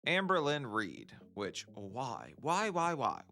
Amberlynn Reid, which why? Why?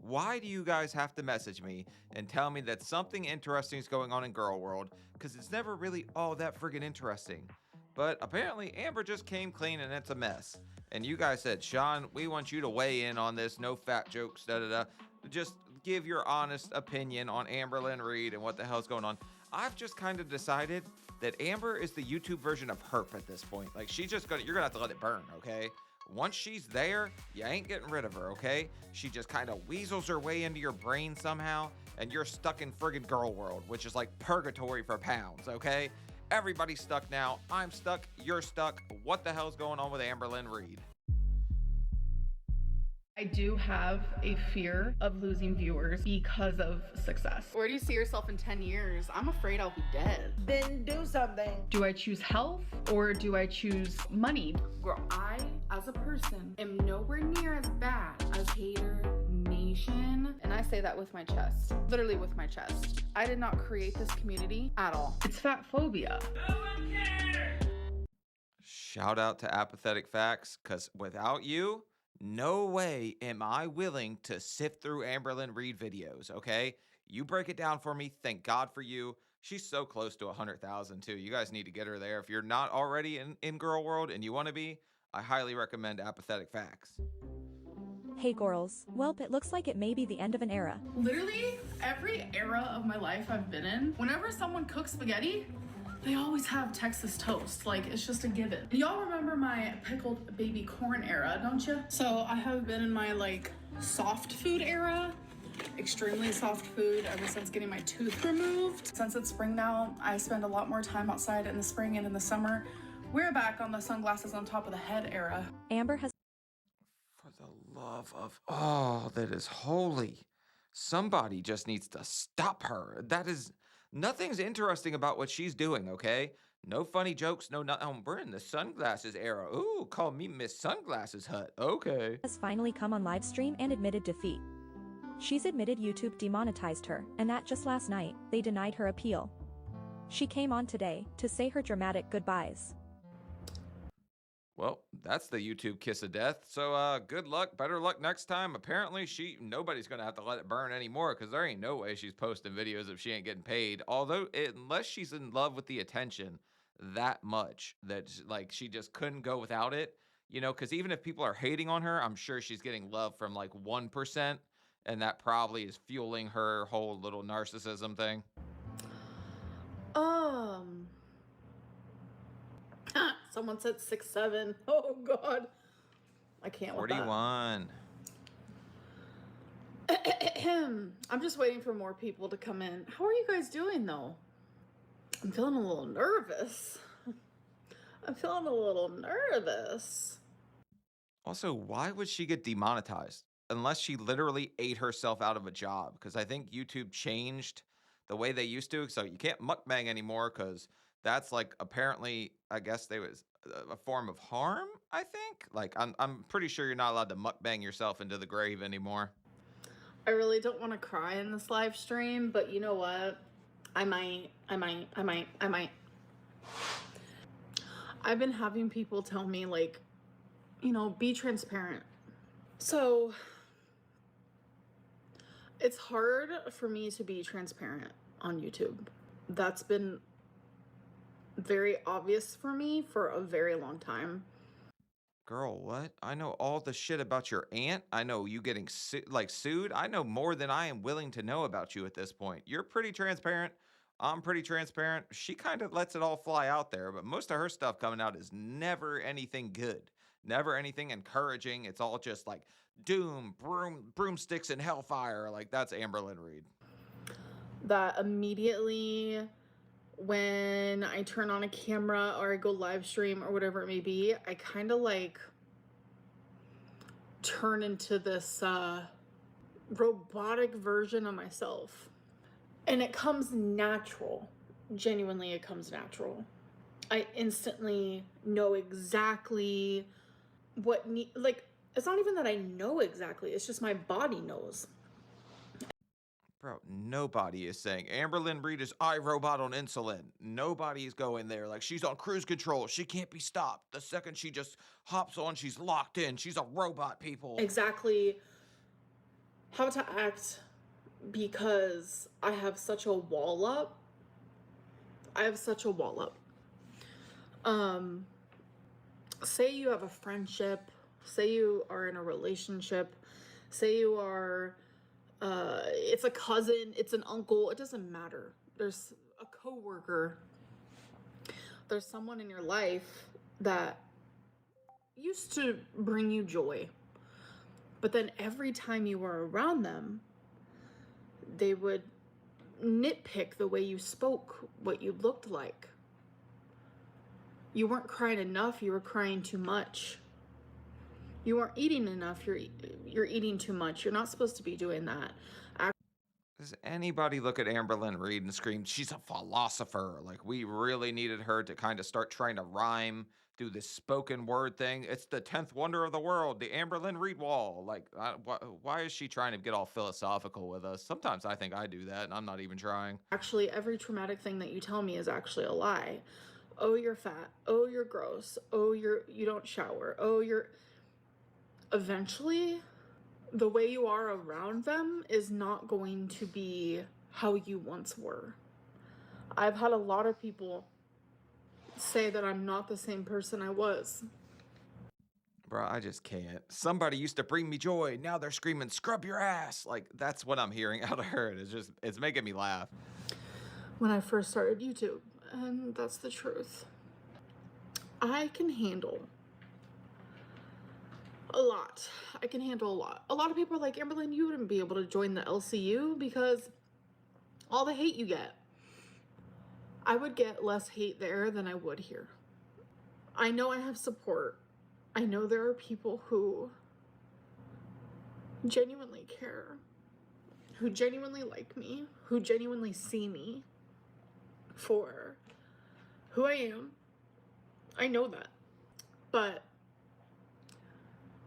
Why do you guys have to message me and tell me that something interesting is going on in Girl World? Because it's never really all that friggin' interesting. But apparently, Amber just came clean and it's a mess. And you guys said, Sean, we want you to weigh in on this. No fat jokes, da da da. Just give your honest opinion on Amberlynn Reid and what the hell's going on. I've just kind of decided that Amber is the YouTube version of Herp at this point. Like, you're gonna have to let it burn, okay? Once she's there, you ain't getting rid of her, okay? She just kind of weasels her way into your brain somehow, and you're stuck in friggin' Girl World, which is like purgatory for pounds, okay? Everybody's stuck now. I'm stuck. You're stuck. What the hell's going on with Amberlynn Reid? I do have a fear of losing viewers because of success. Where do you see yourself in 10 years? I'm afraid I'll be dead. Then do something. Do I choose health or do I choose money? Girl, I, as a person, am nowhere near as bad as Hater Nation. And I say that with my chest. Literally with my chest. I did not create this community at all. It's fat phobia. Shout out to Apathetic FaxX, because without you, no way am I willing to sift through Amberlynn Reid videos, okay? You break it down for me. Thank God for you. She's so close to 100,000 too. You guys need to get her there. If you're not already in Girl World and you want to be, I highly recommend Apathetic FaxX. Hey girls, welp, it looks like it may be the end of an era. Literally every era of my life I've been in, whenever someone cooks spaghetti, they always have Texas toast. Like, it's just a given. Y'all remember my pickled baby corn era, don't you? So I have been in my like soft food era, extremely soft food ever since getting my tooth removed. Since it's spring now, I spend a lot more time outside in the spring and in the summer. We're back on the sunglasses on top of the head era. Amber has For the love of all that is holy, somebody just needs to stop her. Nothing's interesting about what she's doing, okay? No funny jokes, no nothing. We're in the sunglasses era. Ooh, call me Miss Sunglasses Hut. Okay. finally come on live stream and admitted defeat. She's admitted YouTube demonetized her, and that just last night, they denied her appeal. She came on today to say her dramatic goodbyes. Well, that's the YouTube kiss of death. So good luck, better luck next time. Apparently nobody's gonna have to let it burn anymore, because there ain't no way she's posting videos if she ain't getting paid. Although unless she's in love with the attention that much that like she just couldn't go without it, because even if people are hating on her, I'm sure she's getting love from like 1%, and that probably is fueling her whole little narcissism thing. Someone said 6'7". Oh God. I can't with that. 41. I'm just waiting for more people to come in. How are you guys doing though? I'm feeling a little nervous. Also, why would she get demonetized? Unless she literally ate herself out of a job. Because I think YouTube changed the way they used to. So you can't mukbang anymore, because that's like apparently, I guess they was a form of harm, I think. Like, I'm pretty sure you're not allowed to mukbang yourself into the grave anymore. I really don't want to cry in this live stream, but you know what? I might. I've been having people tell me, like, be transparent. So it's hard for me to be transparent on YouTube. That's been very obvious for me for a very long time. Girl, what? I know all the shit about your aunt. I know you getting sued. I know more than I am willing to know about you at this point. You're pretty transparent. I'm pretty transparent. She kind of lets it all fly out there, but most of her stuff coming out is never anything good. Never anything encouraging. It's all just like doom, broomsticks, and hellfire. Like, that's Amberlynn Reid. That immediately, when I turn on a camera or I go live stream or whatever it may be, I kind of like turn into this robotic version of myself. And it comes natural. Genuinely, it comes natural. I instantly know exactly it's not even that I know exactly, it's just my body knows. Bro, nobody is saying Amberlynn Reid is iRobot on insulin. Nobody is going there. Like, she's on cruise control. She can't be stopped. The second she just hops on, she's locked in. She's a robot, people. Exactly how to act because I have such a wall up. Say you have a friendship, say you are in a relationship, say you are, it's a cousin, it's an uncle, it doesn't matter. There's a coworker, there's someone in your life that used to bring you joy. But then every time you were around them, they would nitpick the way you spoke, what you looked like. You weren't crying enough, you were crying too much. You weren't eating enough, you're eating too much. You're not supposed to be doing that. Does anybody look at Amberlynn Reid and scream, she's a philosopher? Like, we really needed her to kind of start trying to rhyme, do this spoken word thing. It's the 10th wonder of the world, the Amberlynn Reid wall. Like, why is she trying to get all philosophical with us? Sometimes I think I do that, and I'm not even trying. Actually, every traumatic thing that you tell me is actually a lie. Oh, you're fat. Oh, you're gross. Oh, you don't shower. Oh, eventually, the way you are around them is not going to be how you once were. I've had a lot of people say that I'm not the same person I was. Bro, I just can't. Somebody used to bring me joy. Now they're screaming, scrub your ass. Like, that's what I'm hearing out of her. It's making me laugh. When I first started YouTube, and that's the truth, I can handle a lot. I can handle a lot. A lot of people are like, Amberlynn, you wouldn't be able to join the LCU because all the hate you get. I would get less hate there than I would here. I know I have support. I know there are people who genuinely care, who genuinely like me, who genuinely see me for who I am. I know that. But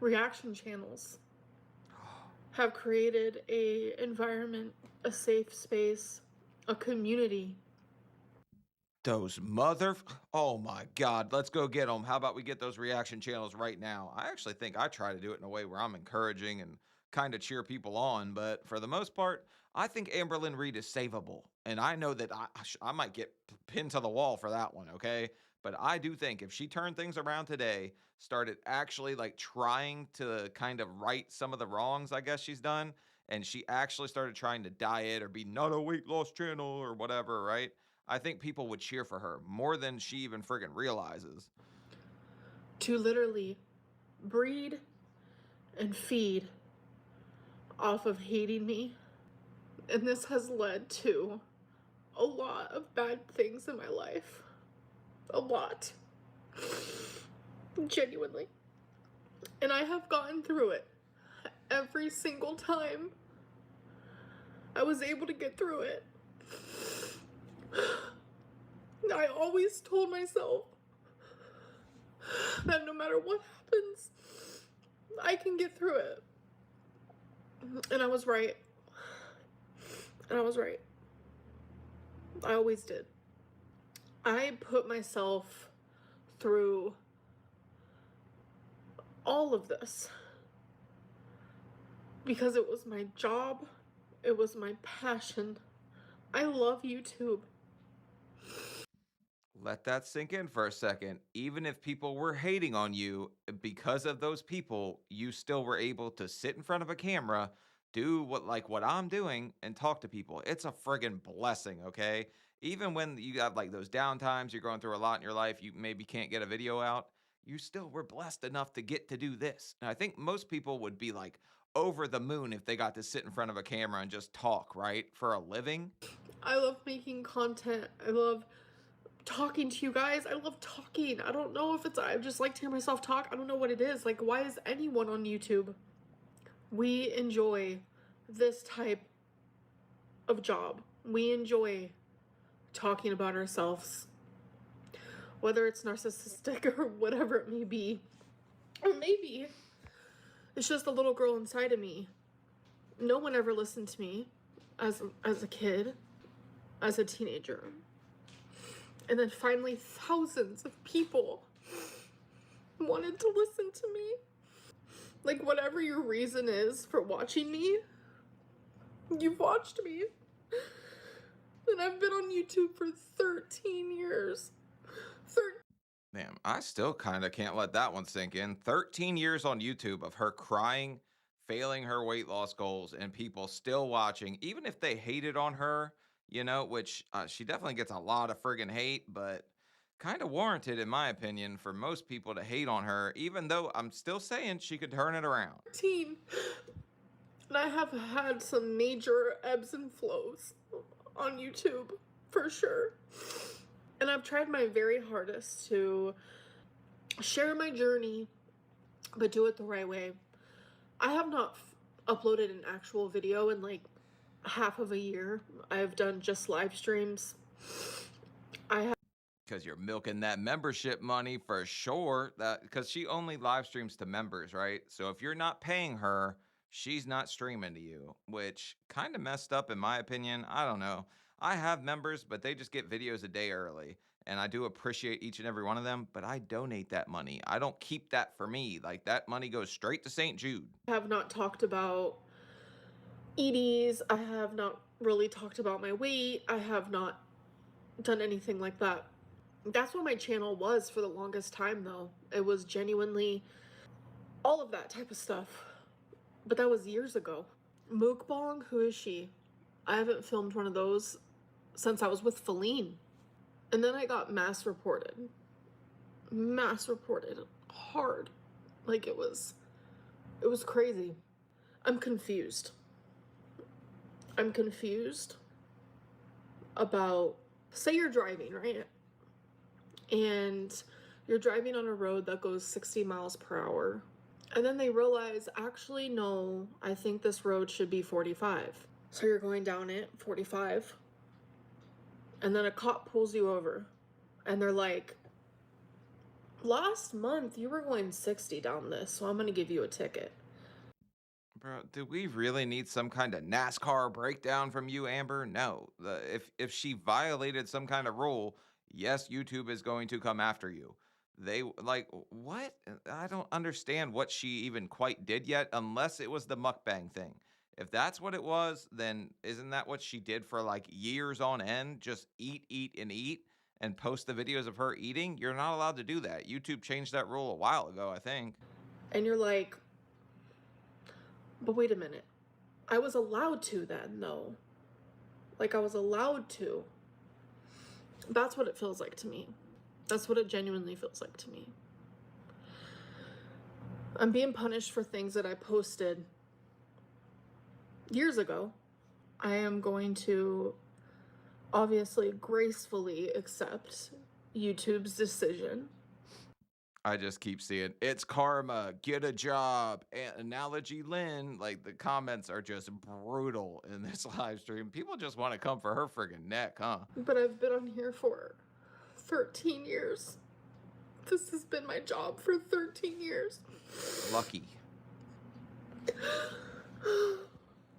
reaction channels have created a environment, a safe space, a community. Oh my God, let's go get them. How about we get those reaction channels right now? I actually think I try to do it in a way where I'm encouraging and kind of cheer people on, but for the most part, I think Amberlynn Reid is savable. And I know that I might get pinned to the wall for that one, okay? But I do think if she turned things around today, started actually like trying to kind of right some of the wrongs I guess she's done, and she actually started trying to diet or be not a weight loss channel or whatever, right? I think people would cheer for her more than she even friggin' realizes. To literally breed and feed off of hating me. And this has led to a lot of bad things in my life. A lot. Genuinely. And I have gotten through it. Every single time I was able to get through it. I always told myself that no matter what happens, I can get through it. And I was right. And I was right. I always did. I put myself through all of this because it was my job. It was my passion. I love YouTube. Let that sink in for a second. Even if people were hating on you, because of those people, you still were able to sit in front of a camera, do what I'm doing, and talk to people. It's a friggin' blessing, okay? Even when you have like those downtimes, you're going through a lot in your life, you maybe can't get a video out, you still were blessed enough to get to do this. And I think most people would be like over the moon if they got to sit in front of a camera and just talk, right? For a living. I love making content. I love talking to you guys. I love talking. I don't know if I just like to hear myself talk. I don't know what it is. Like, why is anyone on YouTube? We enjoy this type of job. We enjoy talking about ourselves, whether it's narcissistic or whatever it may be. Or maybe it's just a little girl inside of me. No one ever listened to me. as a kid, as a teenager. And then finally thousands of people wanted to listen to me. Like, whatever your reason is for watching me, you've watched me. And I've been on YouTube for 13 years. Damn, I still kind of can't let that one sink in. 13 years on YouTube of her crying, failing her weight loss goals, and people still watching, even if they hated on her, which she definitely gets a lot of friggin' hate, but kind of warranted, in my opinion, for most people to hate on her, even though I'm still saying she could turn it around. 13. And I have had some major ebbs and flows on YouTube, for sure. And I've tried my very hardest to share my journey, but do it the right way. I have not uploaded an actual video in like half of a year. I've done just live streams. Because you're milking that membership money for sure. Because she only live streams to members, right? So if you're not paying her, she's not streaming to you, which kind of messed up in my opinion. I don't know. I have members, but they just get videos a day early. And I do appreciate each and every one of them, but I donate that money. I don't keep that for me. Like, that money goes straight to St. Jude. I have not talked about EDs. I have not really talked about my weight. I have not done anything like that. That's what my channel was for the longest time, though. It was genuinely all of that type of stuff. But that was years ago. Mukbang, who is she? I haven't filmed one of those since I was with Feline. And then I got mass reported hard. Like, it was crazy. I'm confused about, say you're driving, right? And you're driving on a road that goes 60 miles per hour. And then they realize, actually, no, I think this road should be 45. So you're going down it, 45. And then a cop pulls you over. And they're like, last month you were going 60 down this, so I'm going to give you a ticket. Bro, do we really need some kind of NASCAR breakdown from you, Amber? No. If she violated some kind of rule, yes, YouTube is going to come after you. They, like, what? I don't understand what she even quite did yet, unless it was the mukbang thing. If that's what it was, then isn't that what she did for like years on end? Just eat, and post the videos of her eating? You're not allowed to do that. YouTube changed that rule a while ago, I think. And you're like, but wait a minute. I was allowed to then, though. Like, I was allowed to. That's what it feels like to me. That's what it genuinely feels like to me. I'm being punished for things that I posted years ago. I am going to obviously gracefully accept YouTube's decision. I just keep seeing, it's karma, get a job, analogy Lynn. Like, the comments are just brutal in this live stream. People just want to come for her friggin' neck, huh? But I've been on here for 13 years. This has been my job for 13 years. Lucky.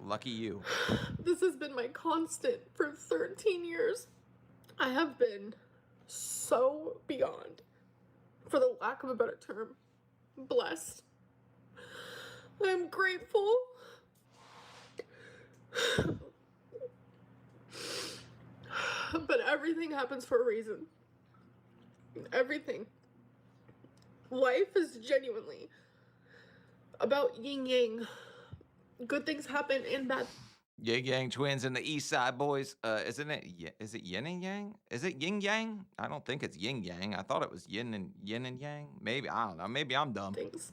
Lucky you. This has been my constant for 13 years. I have been so beyond, for the lack of a better term, blessed. I'm grateful. But everything happens for a reason. Everything. Life is genuinely about yin yang. Good things happen and bad. Yin Yang Twins and the East Side Boys. Isn't it? Is it Yin and Yang? Is it Yin Yang? I don't think it's Yin Yang. I thought it was Yin and Yang. Maybe, I don't know. Maybe I'm dumb. Things.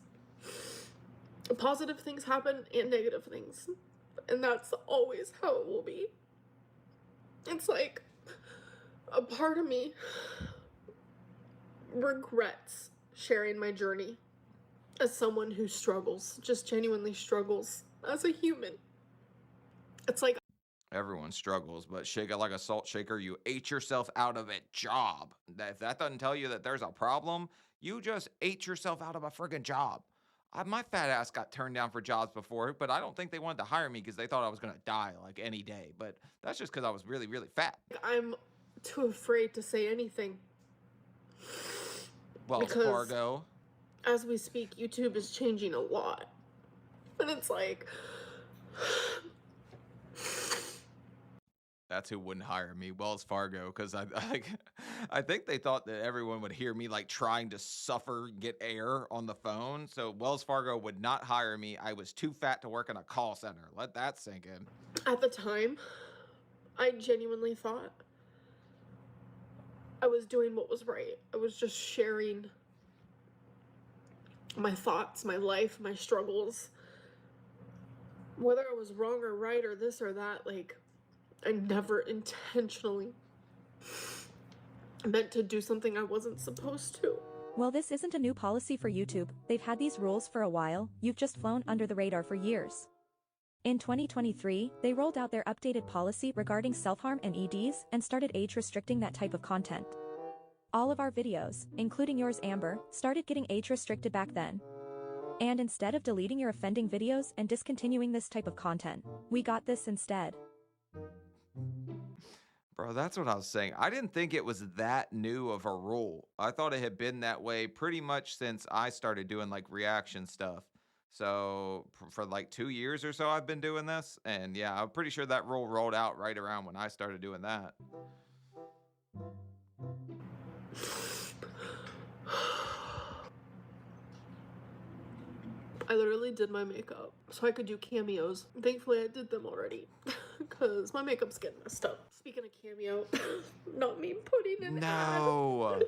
Positive things happen and negative things. And that's always how it will be. It's like a part of me regrets sharing my journey as someone who struggles, just genuinely struggles as a human. It's like Everyone struggles, but shake it like a salt shaker. You ate yourself out of a job. If that doesn't tell you that there's a problem, you just ate yourself out of a friggin' job. My fat ass got turned down for jobs before, but I don't think they wanted to hire me because they thought I was going to die like any day. But that's just because I was really, really fat. I'm too afraid to say anything. Wells Because Fargo. as we speak, YouTube is changing a lot. And it's like, That's who wouldn't hire me, Wells Fargo, because I think they thought that everyone would hear me like trying to suffer, get air on the phone. So Wells Fargo would not hire me. I was too fat to work in a call center. Let that sink in. at the time, I genuinely thought I was doing what was right. I was just sharing my thoughts, my life, my struggles. Whether I was wrong or right or this or that, like, I never intentionally meant to do something I wasn't supposed to. Well, this isn't a new policy for YouTube. They've had these rules for a while. You've just flown under the radar for years. In 2023, they rolled out their updated policy regarding self-harm and EDs and started age restricting that type of content. All of our videos, including yours, Amber, started getting age restricted back then. And instead of deleting your offending videos and discontinuing this type of content, we got this instead. Bro, that's what I was saying. I didn't think it was that new of a rule. I thought it had been that way pretty much since I started doing like reaction stuff. So for like 2 years or so, I've been doing this. And yeah, I'm pretty sure that rule rolled out right around when I started doing that. I literally did my makeup so I could do cameos. Thankfully, I did them already because my makeup's getting messed up. Speaking of cameo, not me putting an No. ad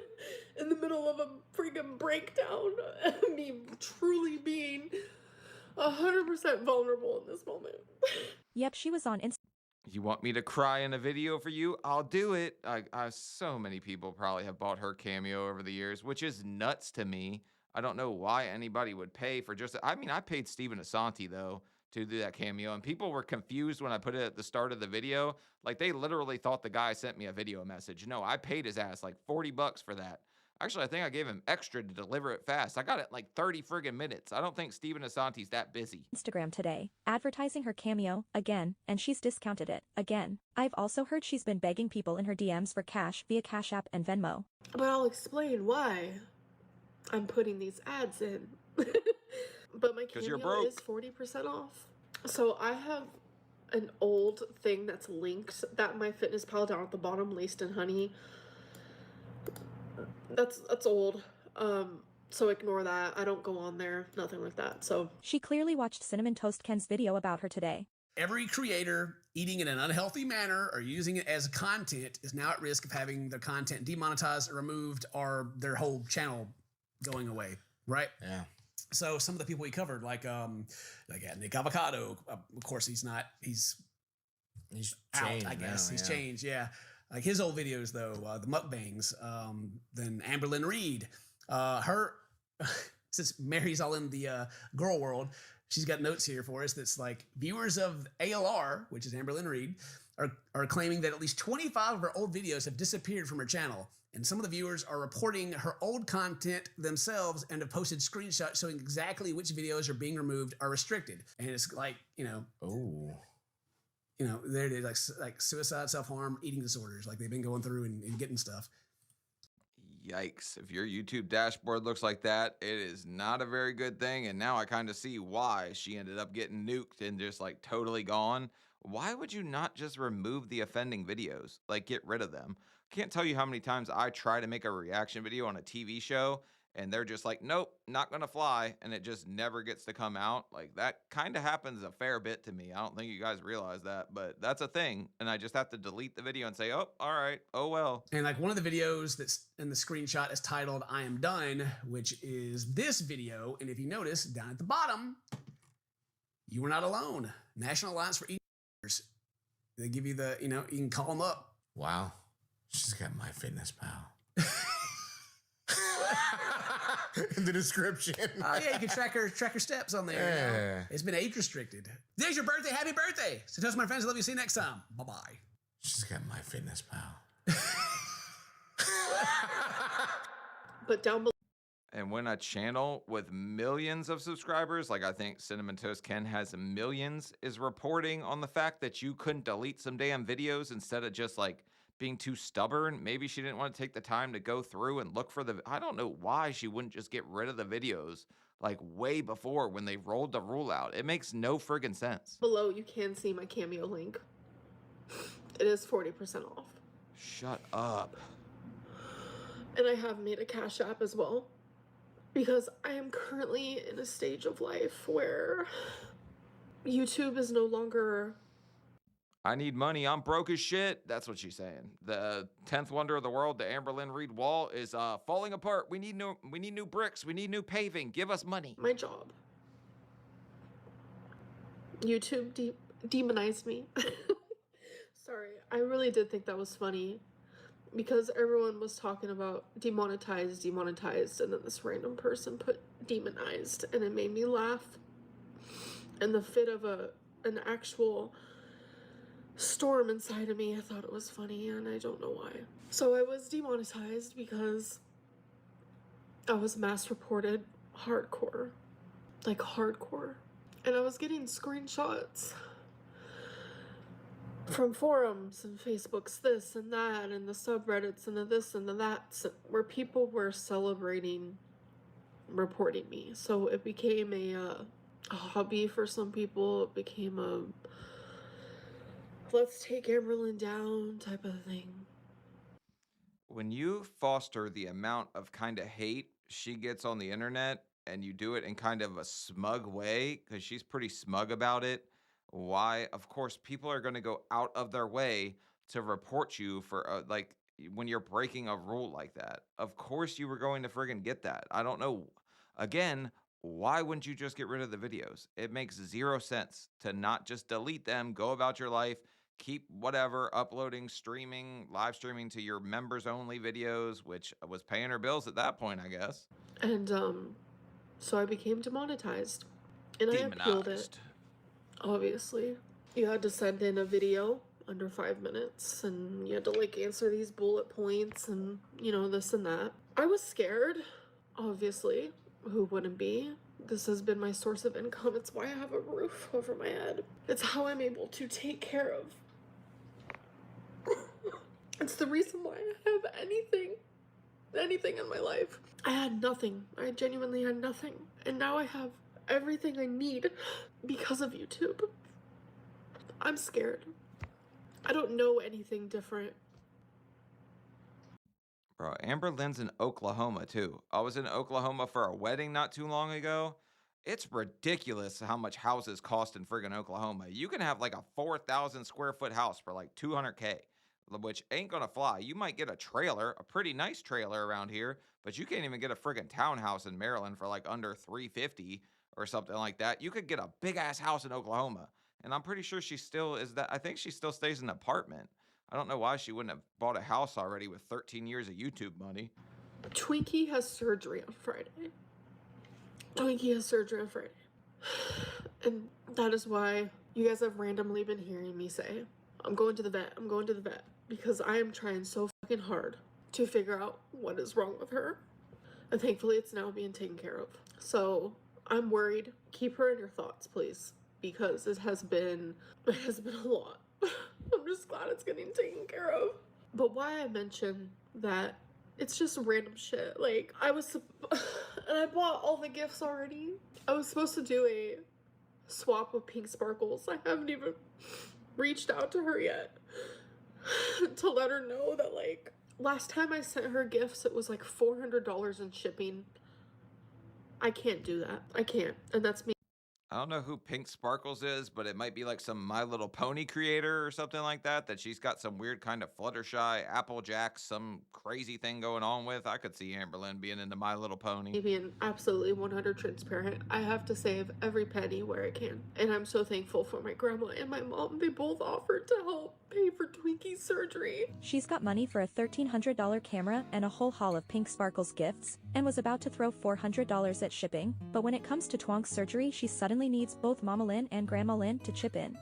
in the middle of a freaking breakdown. Me truly being 100% vulnerable in this moment. Yep, she was on Instagram. You want me to cry in a video for you? I'll do it. So many people probably have bought her cameo over the years, which is nuts to me. I don't know why anybody would pay for just, I mean, I paid Seanofsteelyt though to do that cameo, and people were confused when I put it at the start of the video. Like they literally thought the guy sent me a video message. No, I paid his ass like $40 for that. Actually, I think I gave him extra to deliver it fast. I got it in like 30 friggin' minutes. I don't think Seanofsteelyt's that busy. Instagram today, advertising her cameo, again, and she's discounted it, again. I've also heard she's been begging people in her DMs for cash via Cash App and Venmo. But I'll explain why I'm putting these ads in. But my cameo is 40% off. So I have an old thing that's linked that MyFitnessPal down at the bottom, laced in honey. That's old. So ignore that. I don't go on there. Nothing like that. So She clearly watched Cinnamon Toast Ken's video about her today. Every creator eating in an unhealthy manner or using it as content is now at risk of having their content demonetized or removed or their whole channel going away, right? Yeah. So some of the people we covered, like Nick Avocado, of course he's changed out, I guess. now, He's yeah. changed, yeah. Like his old videos though, the mukbangs, then Amberlynn Reid, her, since Mary's all in the girl world, she's got notes here for us that's like viewers of ALR, which is Amberlynn Reid, are claiming that at least 25 of her old videos have disappeared from her channel. And some of the viewers are reporting her old content themselves and have posted screenshots showing exactly which videos are being removed or restricted. And it's like, Oh. there it is, like suicide, self-harm, eating disorders. Like they've been going through and getting stuff. Yikes. If your YouTube dashboard looks like that, it is not a very good thing. And now I kind of see why she ended up getting nuked and just like totally gone. Why would you not just remove the offending videos? Like get rid of them. Can't tell you how many times I try to make a reaction video on a TV show and they're just like, nope, not gonna fly, and it just never gets to come out. Like that kind of happens a fair bit to me. I don't think you guys realize that, but that's a thing. And I just have to delete the video and say, oh, all right, oh well. And like one of the videos that's in the screenshot is titled I Am Done, which is this video. And if you notice down at the bottom, you were not alone. National Alliance for Eaters. They give you the, you can call them up. Wow. She's got MyFitnessPal. In the description. Oh yeah, you can track her steps on there. Yeah. It's been age restricted. Today's your birthday. Happy birthday. So tell my friends I love you. See you next time. Bye-bye. She's got MyFitnessPal. but down below. And when a channel with millions of subscribers, like I think Cinnamon Toast Ken has millions, is reporting on the fact that you couldn't delete some damn videos instead of just like being too stubborn, maybe she didn't want to take the time to go through and look for I don't know why she wouldn't just get rid of the videos like way before when they rolled the rule out. It makes no friggin' sense. Below, you can see my Cameo link. It is 40% off. Shut up. And I have made a Cash App as well. Because I am currently in a stage of life where YouTube is no longer... I need money. I'm broke as shit. That's what she's saying. The 10th wonder of the world, the Amberlynn Reid wall, is falling apart. We need new bricks. We need new paving. Give us money. My job. YouTube demonized me. Sorry, I really did think that was funny. Because everyone was talking about demonetized, and then this random person put demonized, and it made me laugh. In the fit of an actual storm inside of me, I thought it was funny, and I don't know why. So I was demonetized because I was mass reported hardcore. Like hardcore. And I was getting screenshots from forums and Facebooks, this and that, and the subreddits and the this and the that, where people were celebrating reporting me. So it became a hobby for some people. It became a let's take Amberlynn down type of thing. When you foster the amount of kind of hate she gets on the internet, and you do it in kind of a smug way, because she's pretty smug about it, why, of course, people are going to go out of their way to report you for, like, when you're breaking a rule like that. Of course you were going to friggin' get that. I don't know. Again, why wouldn't you just get rid of the videos? It makes zero sense to not just delete them, go about your life, keep whatever, uploading, streaming, live streaming to your members only videos, which was paying her bills at that point, I guess. And, so I became demonetized. And I appealed it. Obviously. You had to send in a video under 5 minutes, and you had to, like, answer these bullet points and, you know, this and that. I was scared, obviously. Who wouldn't be? This has been my source of income. It's why I have a roof over my head. It's how I'm able to take care of. It's the reason why I have anything in my life. I had nothing. I genuinely had nothing. And now I have everything I need because of YouTube. I'm scared. I don't know anything different. Bro, Amberlynn's in Oklahoma too. I was in Oklahoma for a wedding not too long ago. It's ridiculous how much houses cost in friggin' Oklahoma. You can have like a 4,000 square foot house for like $200K, which ain't gonna fly. You might get a trailer, a pretty nice trailer around here, but you can't even get a friggin' townhouse in Maryland for like under $350 or something like that. You could get a big ass house in Oklahoma. And I'm pretty sure she still is that. I think she still stays in an apartment. I don't know why she wouldn't have bought a house already with 13 years of YouTube money. Twinkie has surgery on Friday. Twinkie has surgery on Friday. And that is why you guys have randomly been hearing me say, I'm going to the vet, I'm going to the vet. Because I am trying so fucking hard to figure out what is wrong with her. And thankfully it's now being taken care of. So I'm worried. Keep her in your thoughts, please. Because it has been a lot. I'm just glad it's getting taken care of. But why I mention that it's just random shit. Like, and I bought all the gifts already. I was supposed to do a swap with Pink Sparkles. I haven't even reached out to her yet to let her know that, like, last time I sent her gifts, it was like $400 in shipping. I can't do that. I can't. And that's me. I don't know who Pink Sparkles is, but it might be like some My Little Pony creator or something like that, that she's got some weird kind of Fluttershy, Applejack, some crazy thing going on with. I could see Amberlynn being into My Little Pony. Being absolutely 100 transparent, I have to save every penny where I can. And I'm so thankful for my grandma and my mom. They both offered to help pay for Twinkie's surgery. She's got money for a $1,300 camera and a whole haul of Pink Sparkles gifts, and was about to throw $400 at shipping, but when it comes to Twonk's surgery, she suddenly needs both Mama Lynn and Grandma Lynn to chip in.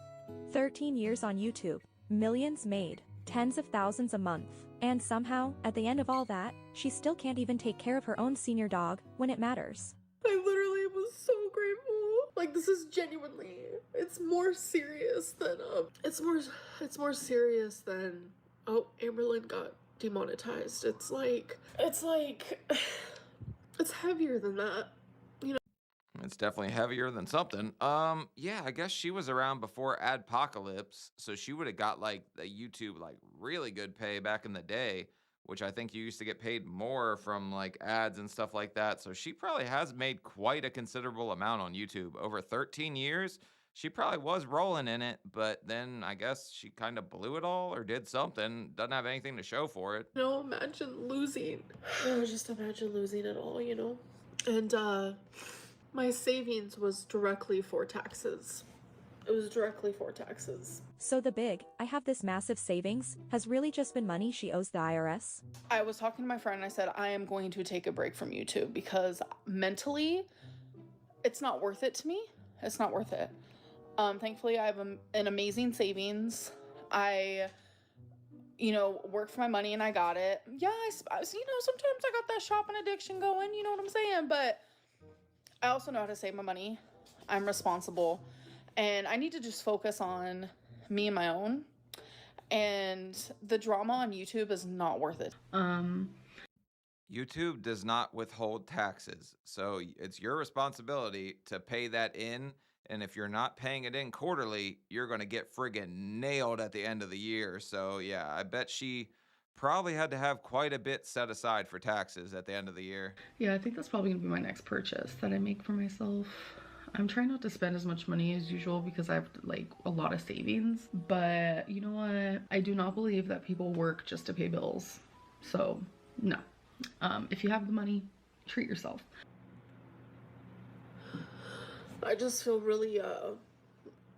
13 years on YouTube, millions made, tens of thousands a month, and somehow, at the end of all that, she still can't even take care of her own senior dog when it matters. I literally was so grateful. Like, this is genuinely, it's more serious than, it's more serious than, oh, Amberlynn got demonetized. It's heavier than that. It's definitely heavier than something. Yeah, I guess she was around before Adpocalypse, so she would have got like the YouTube like really good pay back in the day, which I think you used to get paid more from like ads and stuff like that. So she probably has made quite a considerable amount on YouTube over 13 years. She probably was rolling in it, but then I guess she kind of blew it all or did something. Doesn't have anything to show for it. Imagine losing. Just imagine losing it all, And, my savings was directly for taxes. It was directly for taxes. So the big, I have this massive savings, has really just been money she owes the IRS? I was talking to my friend and I said, I am going to take a break from YouTube because mentally, it's not worth it to me. It's not worth it. Thankfully, I have an amazing savings. I, worked for my money and I got it. Yeah, sometimes I got that shopping addiction going, you know what I'm saying? But I also know how to save my money. I'm responsible. And I need to just focus on me and my own. And the drama on YouTube is not worth it. YouTube does not withhold taxes, so it's your responsibility to pay that in. And if you're not paying it in quarterly, you're going to get friggin' nailed at the end of the year. So yeah, I bet she probably had to have quite a bit set aside for taxes at the end of the year. Yeah, I think that's probably going to be my next purchase that I make for myself. I'm trying not to spend as much money as usual because I have like a lot of savings. But you know what? I do not believe that people work just to pay bills. So no. If you have the money, treat yourself. I just feel really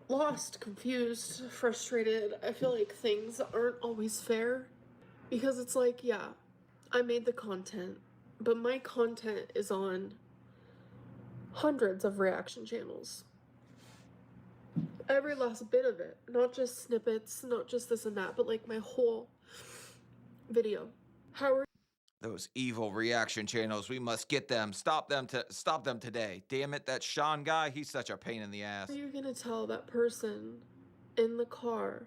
lost, confused, frustrated. I feel like things aren't always fair because it's like, yeah, I made the content, but my content is on hundreds of reaction channels. Every last bit of it, not just snippets, not just this and that, but like my whole video. How are Those evil reaction channels, we must get them. Stop them today. Damn it, that Sean guy, he's such a pain in the ass. you gonna tell that person in the car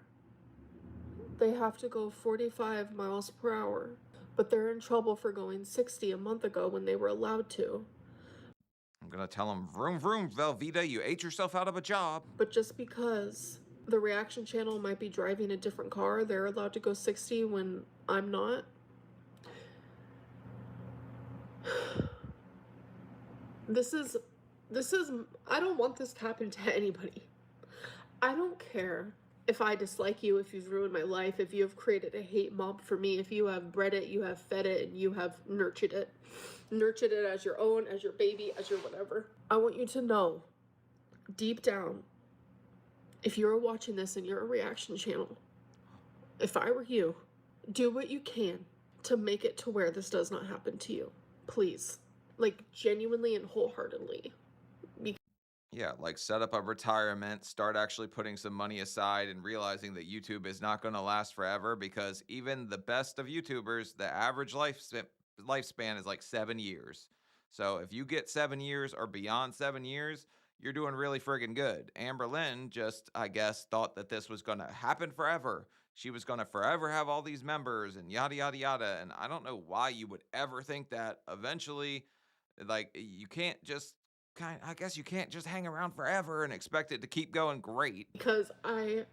they have to go 45 miles per hour, but they're in trouble for going 60 a month ago when they were allowed to? I'm gonna tell him, vroom vroom, Velveeta, you ate yourself out of a job. But just because the reaction channel might be driving a different car, they're allowed to go 60 when I'm not? This is, I don't want this to happen to anybody. I don't care if I dislike you, if you've ruined my life, if you have created a hate mob for me, if you have bred it, you have fed it, and you have nurtured it as your own, as your baby, as your whatever. I want you to know, deep down, if you're watching this and you're a reaction channel, if I were you, do what you can to make it to where this does not happen to you. Please. Like, genuinely and wholeheartedly. Yeah, like set up a retirement, start actually putting some money aside and realizing that YouTube is not going to last forever, because even the best of YouTubers, the average lifespan is like 7 years. So if you get 7 years or beyond 7 years, you're doing really friggin' good. Amberlynn just, I guess, thought that this was going to happen forever. She was going to forever have all these members and yada, yada, yada. And I don't know why you would ever think that eventually, like, you can't just I guess you can't just hang around forever and expect it to keep going great. Because I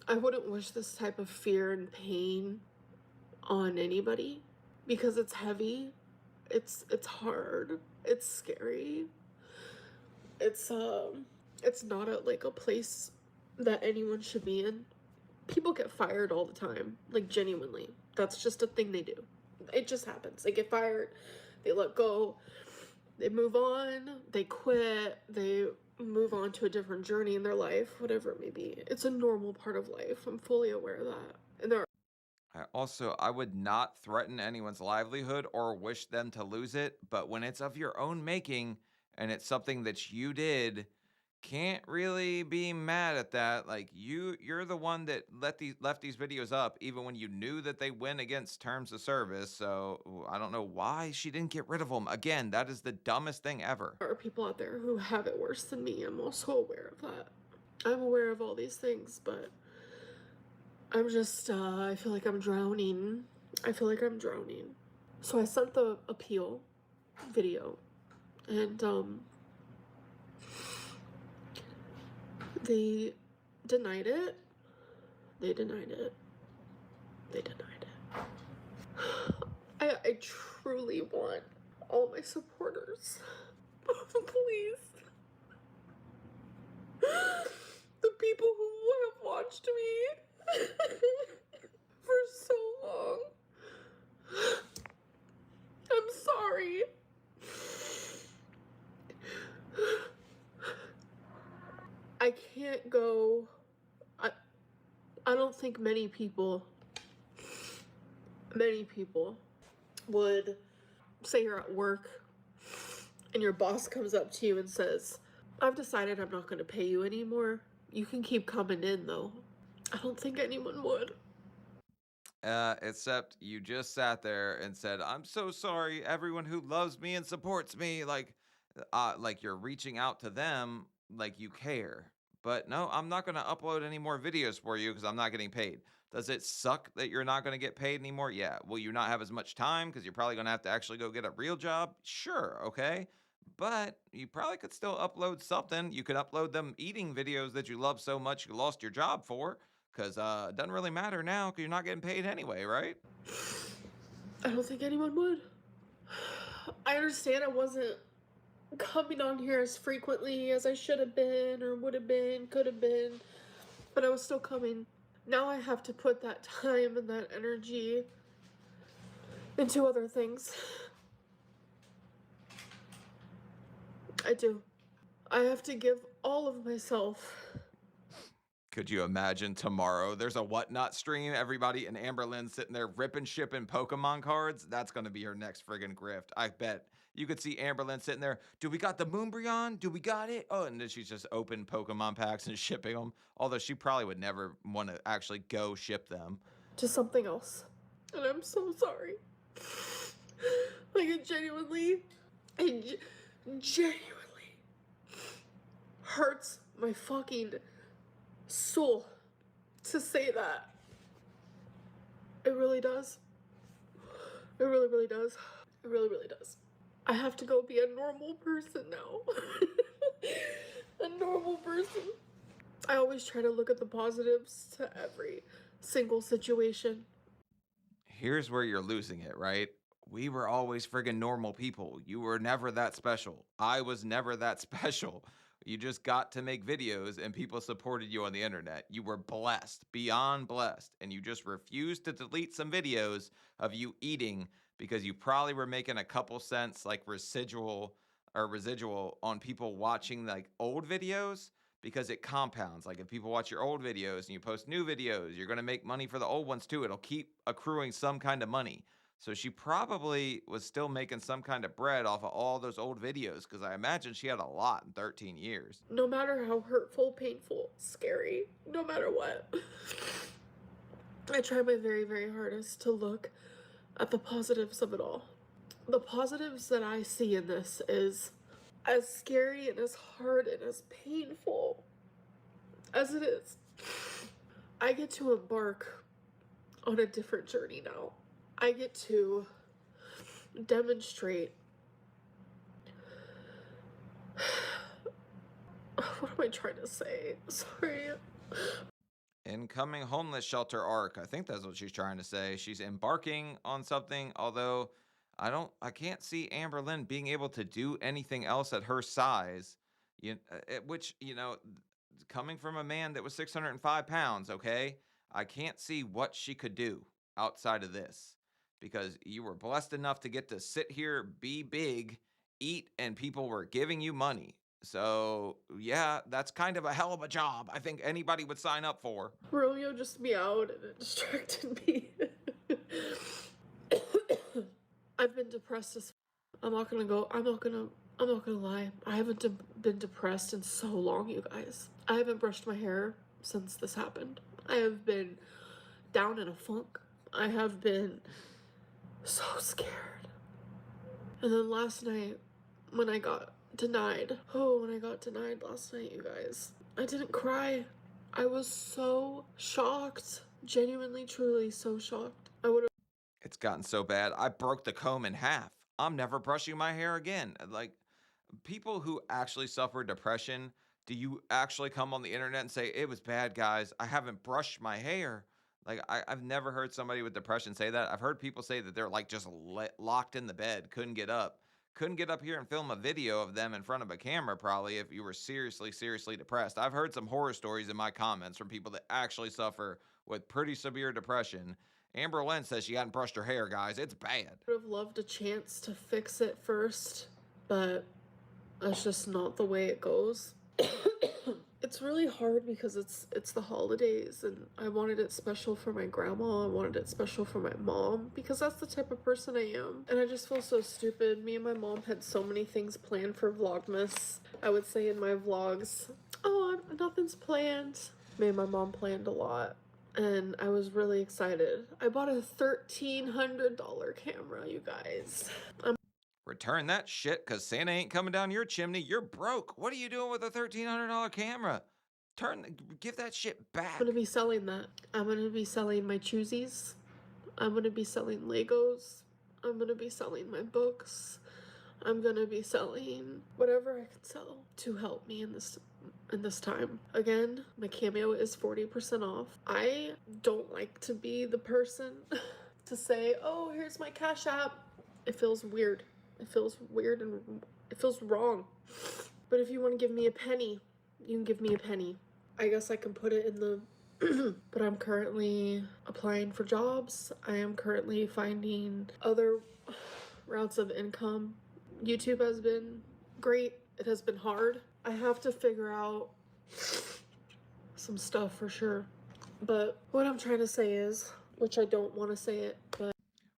wouldn't wish this type of fear and pain on anybody, because it's heavy, it's hard, it's scary. It's not a place that anyone should be in. People get fired all the time, like, genuinely. That's just a thing they do. It just happens. They get fired, they let go, they move on, they quit, they move on to a different journey in their life, whatever it may be. It's a normal part of life. I'm fully aware of that. And there are I would not threaten anyone's livelihood or wish them to lose it, but when it's of your own making and it's something that you did, can't really be mad at that. Like you're the one that left these videos up even when you knew that they went against terms of service. So I don't know why she didn't get rid of them. Again, that is the dumbest thing ever. There are people out there who have it worse than me. I'm also aware of that. I'm aware of all these things, but I'm just, I feel like I'm drowning. I feel like I'm drowning. So I sent the appeal video, and, they denied it. They denied it. They denied it. I truly want all my supporters. Please. The people who have watched me for so long. I'm sorry. I can't go. I don't think many people would say you're at work and your boss comes up to you and says, I've decided I'm not going to pay you anymore. You can keep coming in though. I don't think anyone would. Except you just sat there and said, I'm so sorry, everyone who loves me and supports me. Like you're reaching out to them like you care. But no, I'm not going to upload any more videos for you because I'm not getting paid. Does it suck that you're not going to get paid anymore? Yeah. Will you not have as much time because you're probably going to have to actually go get a real job? Sure. Okay. But you probably could still upload something. You could upload them eating videos that you love so much you lost your job for. Because it doesn't really matter now because you're not getting paid anyway, right? I don't think anyone would. I understand I wasn't coming on here as frequently as I should have been or would have been, could have been, but I was still coming. Now I have to put that time and that energy into other things. I do. I have to give all of myself. Could you imagine tomorrow there's a whatnot stream, everybody and Amberlynn sitting there ripping shipping Pokemon cards? That's going to be her next friggin' grift. I bet. You could see Amberlynn sitting there. Do we got the Moonbryon? Do we got it? Oh, and then she's just open Pokemon packs and shipping them. Although she probably would never want to actually go ship them. To something else. And I'm so sorry. Like it genuinely hurts my fucking soul to say that. It really does. It really, really does. It really, really does. I have to go be a normal person now. A normal person. I always try to look at the positives to every single situation. Here's where you're losing it, right? We were always friggin' normal people. You were never that special. I was never that special. You just got to make videos and people supported you on the internet. You were blessed, beyond blessed, and you just refused to delete some videos of you eating because you probably were making a couple cents like residual on people watching like old videos because it compounds. Like if people watch your old videos and you post new videos, you're going to make money for the old ones too. It'll keep accruing some kind of money. So she probably was still making some kind of bread off of all those old videos because I imagine she had a lot in 13 years. No matter how hurtful, painful, scary, no matter what, I try my very, very hardest to look at the positives of it all. The positives that I see in this is as scary and as hard and as painful as it is. I get to embark on a different journey now. I get to demonstrate. What am I trying to say? Sorry. Incoming homeless shelter arc. I think that's what she's trying to say. She's embarking on something, although I can't see Amberlynn being able to do anything else at her size. Coming from a man that was 605 pounds, okay? I can't see what she could do outside of this. Because you were blessed enough to get to sit here, be big, eat, and people were giving you money. So, yeah, that's kind of a hell of a job I think anybody would sign up for. Romeo just meowed and it distracted me. I've been depressed as I'm not gonna I'm not gonna lie, I haven't been depressed in so long, you guys. I haven't brushed my hair since this happened. I have been down in a funk. I have been so scared. And then last night, when I got denied last night, you guys, I didn't cry. I was so shocked. Genuinely, truly so shocked. I would have. It's gotten so bad. I broke the comb in half. I'm never brushing my hair again. Like, people who actually suffer depression, do you actually come on the internet and say, it was bad, guys? I haven't brushed my hair. Like, I've never heard somebody with depression say that. I've heard people say that they're like just locked in the bed, couldn't get up. Couldn't get up here and film a video of them in front of a camera, probably, if you were seriously, seriously depressed. I've heard some horror stories in my comments from people that actually suffer with pretty severe depression. Amberlynn says she hadn't brushed her hair, guys. It's bad. Would have loved a chance to fix it first, but that's just not the way it goes. It's really hard because it's the holidays, and I wanted it special for my grandma. I wanted it special for my mom because that's the type of person I am. And I just feel so stupid. Me and my mom had so many things planned for Vlogmas. I would say in my vlogs, oh, nothing's planned. Me and my mom planned a lot, and I was really excited. I bought a $1,300 camera, you guys. Return that shit, because Santa ain't coming down your chimney. You're broke. What are you doing with a $1,300 camera? Give that shit back. I'm gonna be selling that. I'm gonna be selling my choosies. I'm gonna be selling Legos. I'm gonna be selling my books. I'm gonna be selling whatever I can sell to help me in this time. Again, my Cameo is 40% off. I don't like to be the person to say, oh, here's my Cash App. It feels weird. It feels weird and it feels wrong. But if you want to give me a penny, you can give me a penny. I guess I can put it in the... But I'm currently applying for jobs. I am currently finding other routes of income. YouTube has been great. It has been hard. I have to figure out some stuff for sure. But what I'm trying to say is, which I don't want to say it, but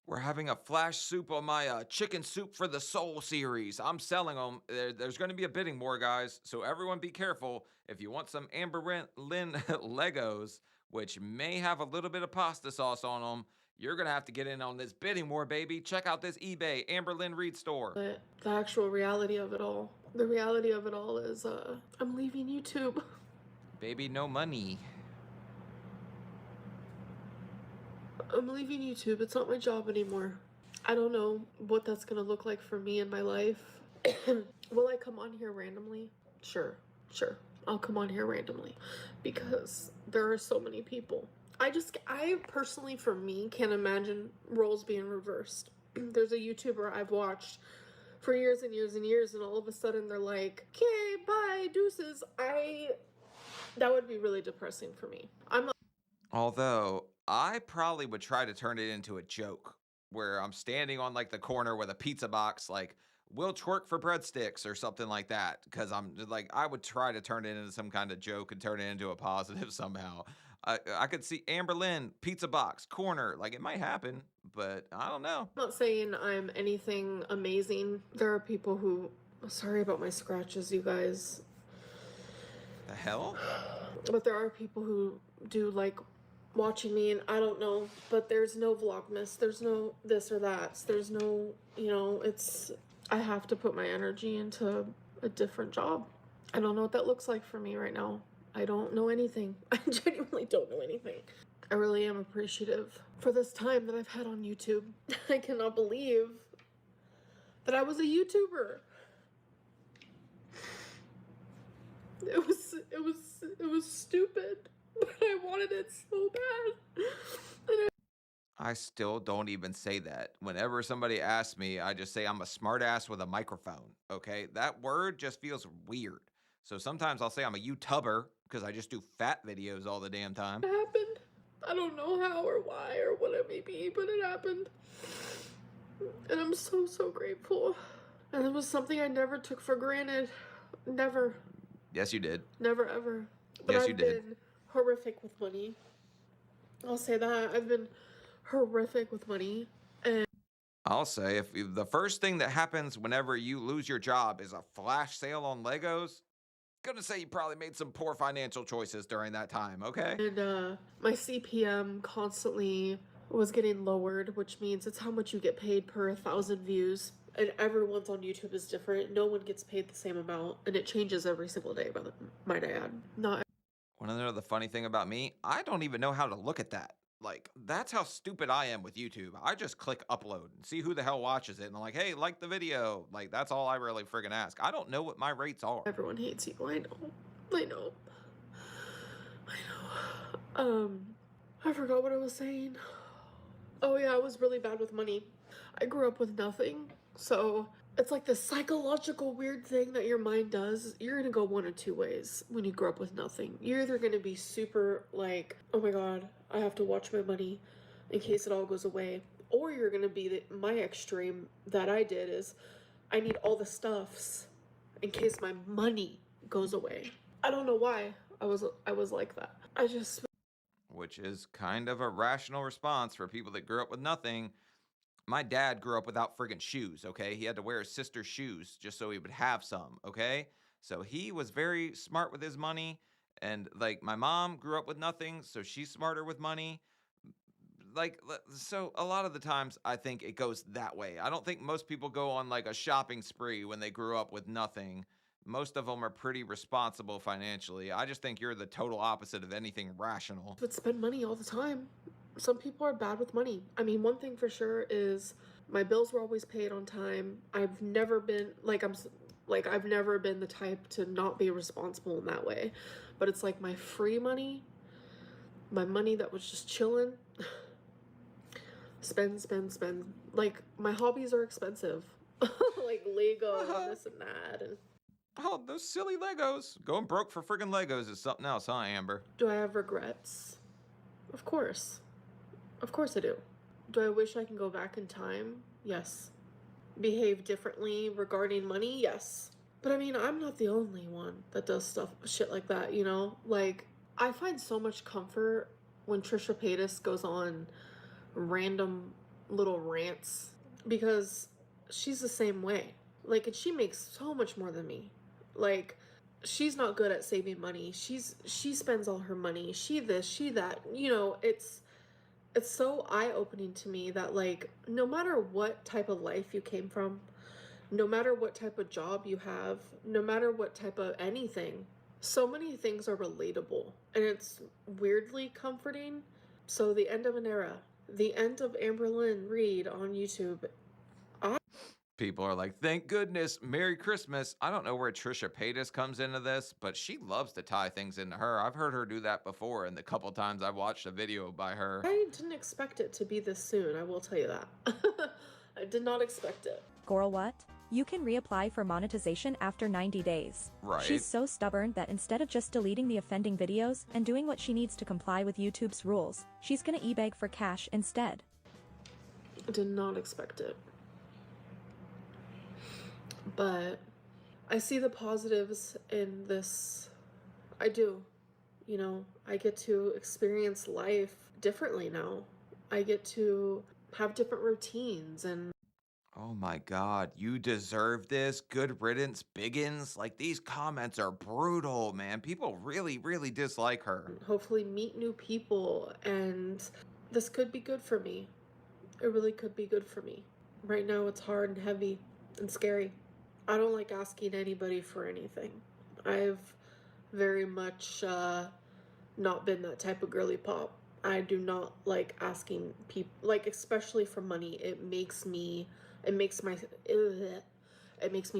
We're having a flash soup on my Chicken Soup for the Soul series. I'm selling them. There's going to be a bidding war, guys. So everyone be careful. If you want some Amberlynn Legos, which may have a little bit of pasta sauce on them, you're going to have to get in on this bidding war, baby. Check out this eBay Amberlynn Reid store. but the actual reality of it all, the reality of it all is I'm leaving YouTube. Baby, no money. I'm leaving YouTube. It's not my job anymore. I don't know what that's gonna look like for me in my life. Will I come on here randomly? Sure. I'll come on here randomly because there are so many people. I personally, for me, can't imagine roles being reversed. There's a YouTuber I've watched for years and years and years, and all of a sudden they're like, okay, bye, deuces. That would be really depressing for me. Although, I probably would try to turn it into a joke where I'm standing on like the corner with a pizza box, like, we'll twerk for breadsticks or something like that. Because I'm like, I would try to turn it into some kind of joke and turn it into a positive somehow. I could see Amberlynn, pizza box, corner. Like, it might happen, but I don't know. I'm not saying I'm anything amazing. There are people who... Sorry about my scratches, you guys. The hell? But there are people who do like watching me, and I don't know, but there's no Vlogmas, there's no this or that, there's no, it's, I have to put my energy into a different job. I don't know what that looks like for me right now. I don't know anything. I genuinely don't know anything. I really am appreciative for this time that I've had on YouTube. I cannot believe that I was a YouTuber. It was stupid, but I wanted it so bad. I still don't even say that. Whenever somebody asks me, I just say I'm a smartass with a microphone, okay? That word just feels weird. So sometimes I'll say I'm a YouTuber because I just do fat videos all the damn time. It happened. I don't know how or why or what it may be, but it happened. And I'm so, so grateful. And it was something I never took for granted. Never. Yes, you did. Never, ever. But Yes, I've you did. been horrific with money. I'll say that. I've been horrific with money. And I'll say the first thing that happens whenever you lose your job is a flash sale on Legos, gonna say you probably made some poor financial choices during that time, okay? And my CPM constantly was getting lowered, which means it's how much you get paid per 1,000 views. And everyone's on YouTube is different. No one gets paid the same amount, and it changes every single day, might I add. Not Want to know the funny thing about me? I don't even know how to look at that. Like, that's how stupid I am with YouTube. I just click upload and see who the hell watches it. And I'm like, hey, like the video. Like, that's all I really friggin' ask. I don't know what my rates are. everyone hates you. I know. I know. I know. I forgot what I was saying. Oh yeah, I was really bad with money. I grew up with nothing, so it's like this psychological weird thing that your mind does. You're gonna go one of two ways when you grow up with nothing. You're either gonna be super like, oh my god, I have to watch my money in case it all goes away, or you're gonna be my extreme that I did is I need all the stuffs in case my money goes away. I don't know why I was like that. Which is kind of a rational response for people that grew up with nothing. My dad grew up without friggin' shoes, okay? He had to wear his sister's shoes just so he would have some, okay? So he was very smart with his money. And like my mom grew up with nothing, so she's smarter with money. Like, so a lot of the times I think it goes that way. I don't think most people go on like a shopping spree when they grew up with nothing. Most of them are pretty responsible financially. I just think you're the total opposite of anything rational. But spend money all the time. Some people are bad with money. I mean, one thing for sure is my bills were always paid on time. I've never been I've never been the type to not be responsible in that way. But it's like my free money, my money that was just chilling. Spend. Like my hobbies are expensive. Like Lego and this and that. And Oh, those silly Legos. Going broke for friggin' Legos is something else, huh, Amber? do I have regrets? Of course. Of course I do. Do I wish I can go back in time? Yes. Behave differently regarding money? Yes. But I mean, I'm not the only one that does shit like that, you know? Like, I find so much comfort when Trisha Paytas goes on random little rants because she's the same way. Like, and she makes so much more than me. Like, she's not good at saving money. She spends all her money. She this, she that. You know, it's so eye-opening to me that like no matter what type of life you came from, no matter what type of job you have, no matter what type of anything, so many things are relatable and it's weirdly comforting. So the end of an era, the end of Amberlynn Reid on YouTube. People are like, thank goodness, Merry Christmas. I don't know where Trisha Paytas comes into this, but she loves to tie things into her. I've heard her do that before, and the couple times I've watched a video by her. I didn't expect it to be this soon, I will tell you that. I did not expect it. Girl, what? You can reapply for monetization after 90 days. Right. She's so stubborn that instead of just deleting the offending videos and doing what she needs to comply with YouTube's rules, she's gonna e-beg for cash instead. I did not expect it. But I see the positives in this. I do. You know, I get to experience life differently now. I get to have different routines and Oh my God, you deserve this. Good riddance, Biggins. Like, these comments are brutal, man. People really, really dislike her. hopefully meet new people. And this could be good for me. It really could be good for me. Right now it's hard and heavy and scary. I don't like asking anybody for anything. I've very much not been that type of girly pop. I do not like asking people, like especially for money. It makes me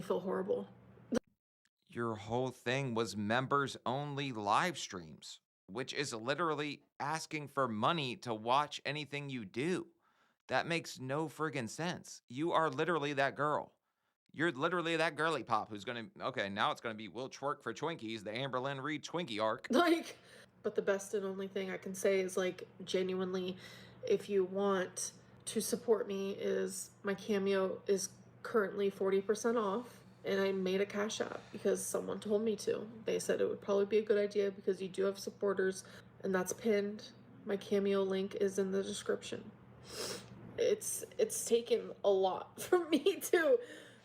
feel horrible. Your whole thing was members only live streams, which is literally asking for money to watch anything you do. That makes no friggin' sense. You are literally that girl. You're literally that girly pop who's gonna, okay, now it's gonna be Will Twerk for Twinkies, the Amberlynn Reid Twinkie arc. Like, but the best and only thing I can say is like genuinely, if you want to support me, is my Cameo is currently 40% off, and I made a Cash App because someone told me to. They said it would probably be a good idea because you do have supporters, and that's pinned. My Cameo link is in the description. it's taken a lot for me to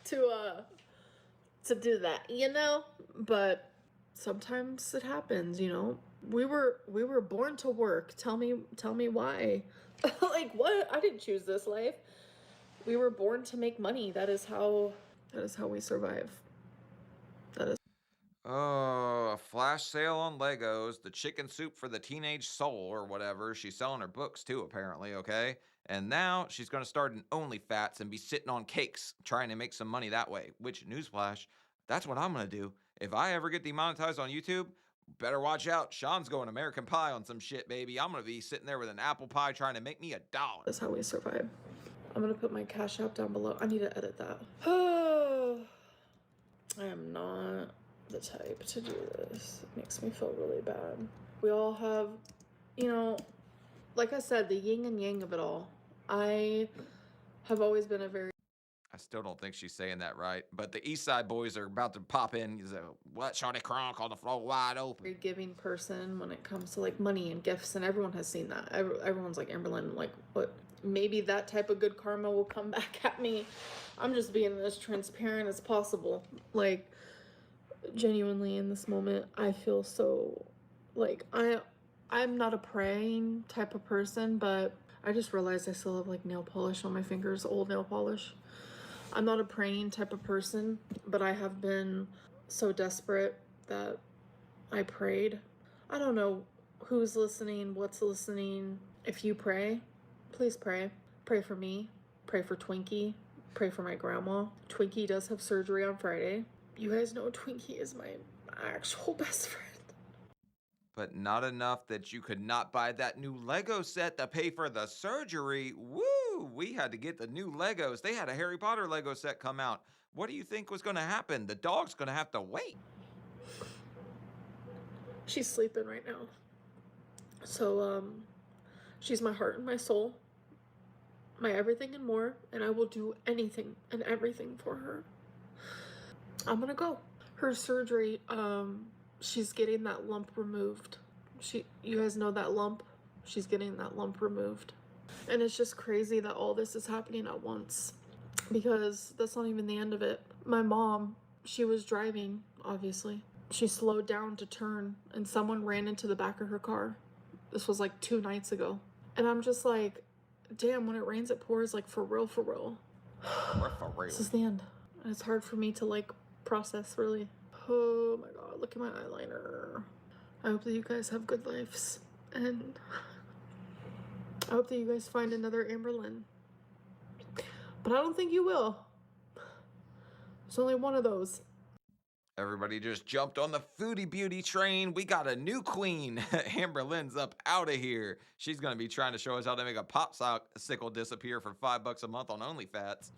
do that, you know? But sometimes it happens, you know? We were born to work. Tell me why. Like, what? I didn't choose this life. We were born to make money. That is how we survive. That is. Oh, a flash sale on Legos, the chicken soup for the teenage soul or whatever. She's selling her books too, apparently, okay? And now she's going to start an OnlyFats and be sitting on cakes, trying to make some money that way. Which, newsflash, that's what I'm going to do. If I ever get demonetized on YouTube, better watch out. Sean's going American Pie on some shit, baby. I'm going to be sitting there with an apple pie trying to make me $1. That's how we survive. I'm going to put my Cash App down below. I need to edit that. I am not the type to do this. It makes me feel really bad. We all have, you know, like I said, the yin and yang of it all. I have always been I still don't think she's saying that right, but the East Side boys are about to pop in. He's like, what, Shawty Kronk on the floor wide open? very giving person when it comes to like money and gifts, and everyone has seen that. Everyone's like, Amberlynn, like, what? Maybe that type of good karma will come back at me. I'm just being as transparent as possible. Like, genuinely in this moment, I feel so, like, I'm not a praying type of person, but I just realized I still have like nail polish on my fingers, old nail polish. I'm not a praying type of person, but I have been so desperate that I prayed. I don't know who's listening, what's listening. If you pray, please pray. Pray for me. Pray for Twinkie. Pray for my grandma. Twinkie does have surgery on Friday. You guys know Twinkie is my actual best friend. But not enough that you could not buy that new Lego set to pay for the surgery. Woo! We had to get the new Legos. They had a Harry Potter Lego set come out. What do you think was going to happen? The dog's going to have to wait. She's sleeping right now. So, she's my heart and my soul, my everything and more, and I will do anything and everything for her. I'm gonna go. Her surgery, she's getting that lump removed. You guys know that lump? She's getting that lump removed. And it's just crazy that all this is happening at once, because that's not even the end of it. My mom, she was driving, obviously. She slowed down to turn and someone ran into the back of her car. This was like 2 nights ago. And I'm just like, damn, when it rains, it pours, like for real, for real. For real. This is the end. And it's hard for me to like process, really. Oh my God, look at my eyeliner. I hope that you guys have good lives. And I hope that you guys find another Amberlynn. But I don't think you will. There's only one of those. Everybody just jumped on the foodie beauty train. We got a new queen. Amberlynn's up out of here. She's going to be trying to show us how to make a popsicle disappear for $5 a month on OnlyFats.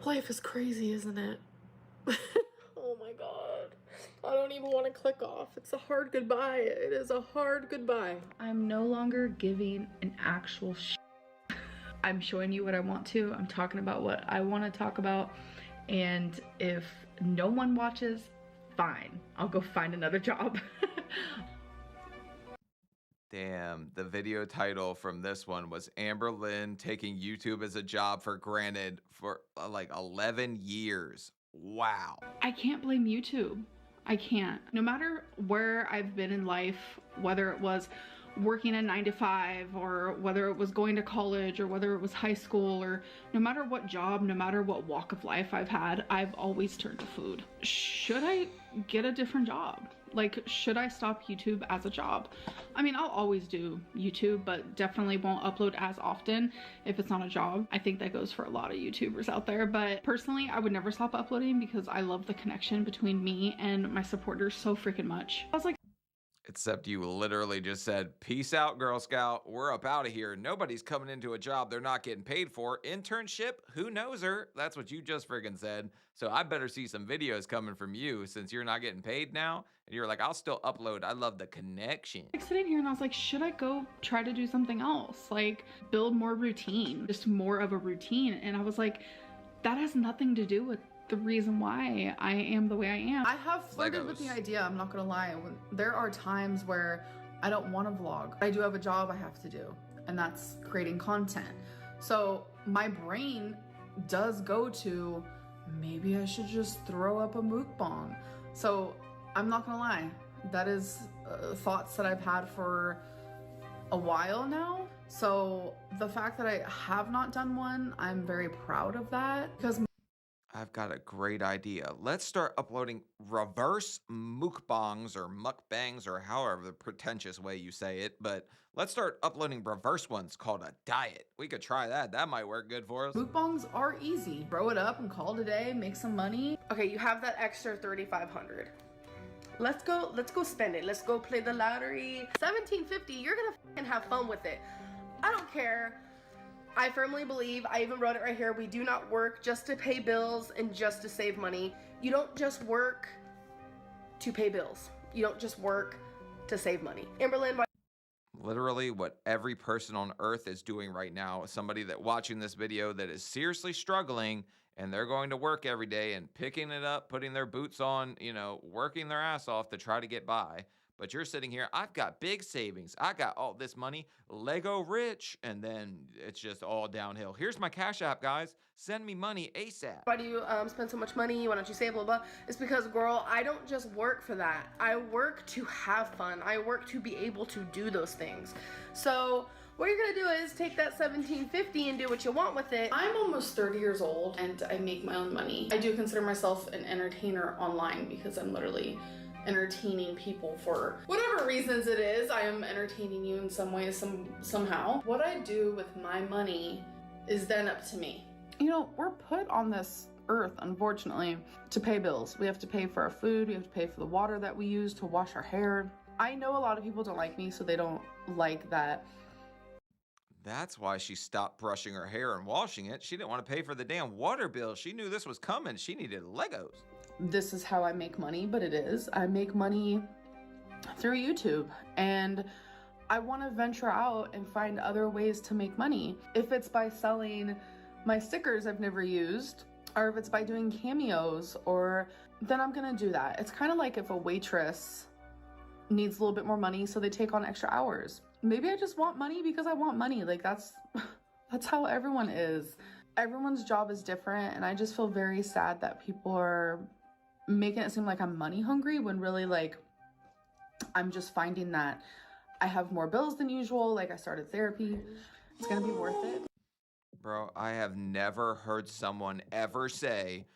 Life is crazy, isn't it? Oh my God. I don't even want to click off. It's a hard goodbye. It is a hard goodbye. I'm no longer giving an actual I'm showing you what I want to. I'm talking about what I want to talk about. And if no one watches, fine. I'll go find another job. Damn, the video title from this one was Amberlynn taking YouTube as a job for granted for like 11 years. Wow. I can't blame YouTube. I can't. No matter where I've been in life, whether it was working a 9-to-5 or whether it was going to college or whether it was high school, or no matter what job, no matter what walk of life I've had, I've always turned to food. Should I get a different job? Like, should I stop YouTube as a job? I mean, I'll always do YouTube, but definitely won't upload as often if it's not a job. I think that goes for a lot of YouTubers out there, but personally, I would never stop uploading because I love the connection between me and my supporters so freaking much. I was like, Except you literally just said, peace out, Girl Scout. We're up out of here. Nobody's coming into a job they're not getting paid for. Internship? Who knows her? That's what you just friggin' said. So I better see some videos coming from you since you're not getting paid now. And you're like, I'll still upload. I love the connection. sitting here and I was like, should I go try to do something else? Like, build more routine, just more of a routine. And I was like, that has nothing to do with the reason why I am the way I am. I have flirted with Legos. the idea, I'm not gonna lie. There are times where I don't want to vlog. I do have a job I have to do, and that's creating content. So my brain does go to, maybe I should just throw up a mukbang. So I'm not gonna lie, that is thoughts that I've had for a while now. So the fact that I have not done one, I'm very proud of that, because I've got a great idea. Let's start uploading reverse mukbangs or mukbangs or however the pretentious way you say it, but let's start uploading reverse ones called a diet. We could try that. That might work good for us. mukbangs are easy. Throw it up and call it a day, make some money. Okay, you have that extra 3,500. Let's go spend it. Let's go play the lottery. 1750, you're gonna fucking have fun with it. I don't care. I firmly believe, I even wrote it right here, we do not work just to pay bills and just to save money. You don't just work to pay bills. You don't just work to save money. Amberlynn, why? Literally what every person on earth is doing right now. Somebody that watching this video that is seriously struggling, and they're going to work every day and picking it up, putting their boots on, you know, working their ass off to try to get by. But you're sitting here, I've got big savings. I got all this money, Lego rich, and then it's just all downhill. Here's my Cash App, guys. Send me money ASAP. Why do you spend so much money? Why don't you save, blah, blah? It's because, girl, I don't just work for that. I work to have fun. I work to be able to do those things. So what you're gonna do is take that $17.50 and do what you want with it. I'm almost 30 years old and I make my own money. I do consider myself an entertainer online because I'm literally entertaining people for whatever reasons it is. I am entertaining you in some way, somehow. What I do with my money is then up to me. You know, we're put on this earth, unfortunately, to pay bills. We have to pay for our food, we have to pay for the water that we use to wash our hair. I know a lot of people don't like me, so they don't like that. That's why she stopped brushing her hair and washing it. She didn't want to pay for the damn water bill. She knew this was coming. She needed Legos. This is how I make money, but it is. I make money through YouTube, and I want to venture out and find other ways to make money. If it's by selling my stickers I've never used, or if it's by doing cameos, or then I'm gonna do that. It's kind of like if a waitress needs a little bit more money, so they take on extra hours. Maybe I just want money because I want money. Like that's how everyone is. Everyone's job is different, and I just feel very sad that people are making it seem like I'm money hungry when really, like, I'm just finding that I have more bills than usual. Like, I started therapy. It's gonna be worth it. Bro, I have never heard someone ever say,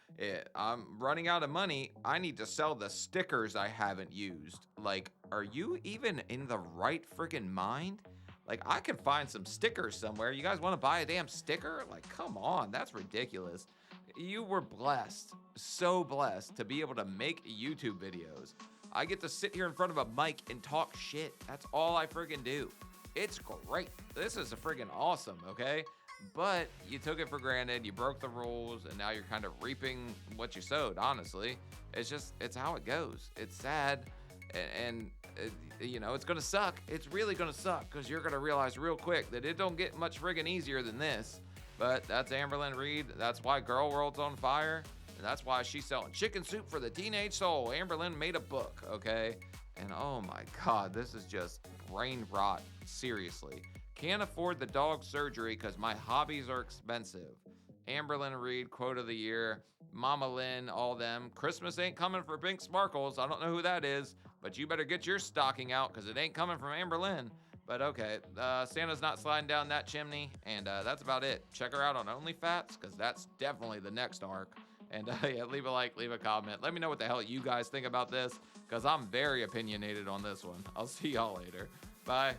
I'm running out of money. I need to sell the stickers I haven't used. Like, are you even in the right friggin' mind? Like, I could find some stickers somewhere. You guys want to buy a damn sticker? Like, come on, that's ridiculous. You were blessed, so blessed to be able to make YouTube videos. I get to sit here in front of a mic and talk shit. That's all I friggin' do. It's great. This is a friggin' awesome, okay? But you took it for granted, you broke the rules, and now you're kind of reaping what you sowed, honestly. It's how it goes. It's sad, and you know, it's gonna suck. It's really gonna suck, because you're gonna realize real quick that it don't get much friggin' easier than this. But that's Amberlynn Reid. That's why Girl World's on fire. And that's why she's selling chicken soup for the teenage soul. Amberlynn made a book, okay? And oh my God, this is just brain rot, seriously. Can't afford the dog surgery because my hobbies are expensive. Amberlynn Reid, quote of the year. Mama Lynn, all them. Christmas ain't coming for Pink Sparkles. I don't know who that is, but you better get your stocking out because it ain't coming from Amberlynn. But okay, Santa's not sliding down that chimney, and that's about it. Check her out on OnlyFats, because that's definitely the next arc. And yeah, leave a like, leave a comment. Let me know what the hell you guys think about this, because I'm very opinionated on this one. I'll see y'all later. Bye.